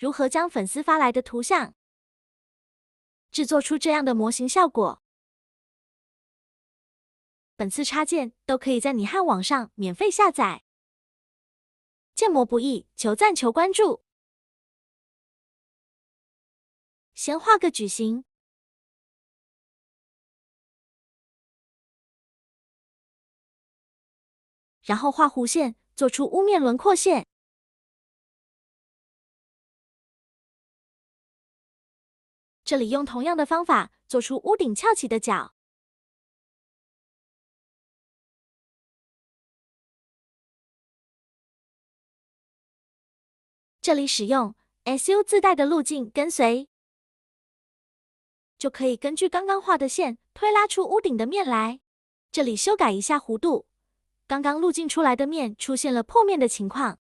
如何将粉丝发来的图像制作出这样的模型效果。本次插件都可以在你汉网上免费下载。建模不易，求赞求关注。先画个矩形，然后画弧线，做出屋面轮廓线。这里用同样的方法做出屋顶翘起的角。这里使用 SU 自带的路径跟随，就可以根据刚刚画的线推拉出屋顶的面来。这里修改一下弧度，刚刚路径出来的面出现了破面的情况。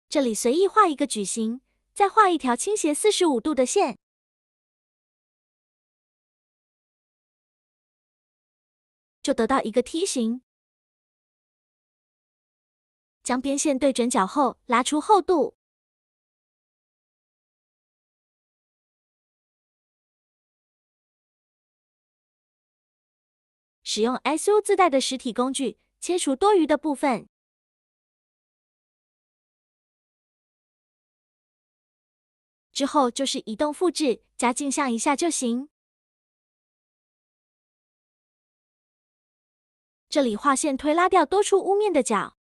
这里随意画一个矩形，再画一条倾斜45度的线。就得到一个梯形。将边线对准角后，拉出厚度。使用 SU 自带的实体工具，切除多余的部分。之后就是移动复制，加镜像一下就行。这里画线推拉掉多出屋面的角。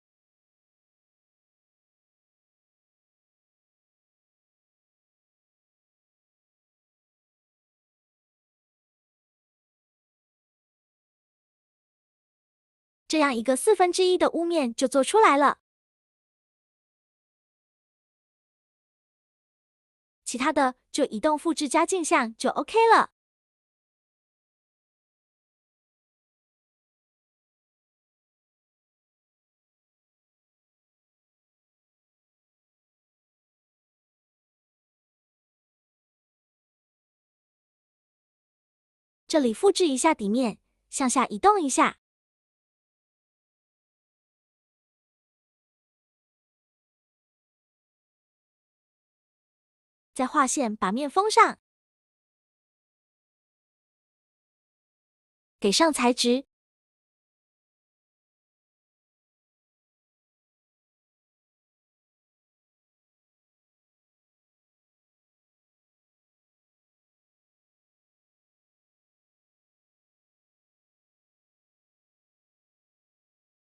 这样一个1/4的屋面就做出来了。其他的就移动复制加镜像就 OK 了。这里复制一下底面，向下移动一下。再画线把面封上，给上材质。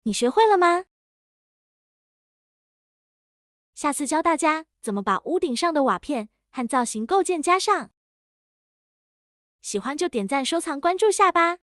你学会了吗？下次教大家怎么把屋顶上的瓦片和造型构件加上。喜欢就点赞、收藏、关注下吧。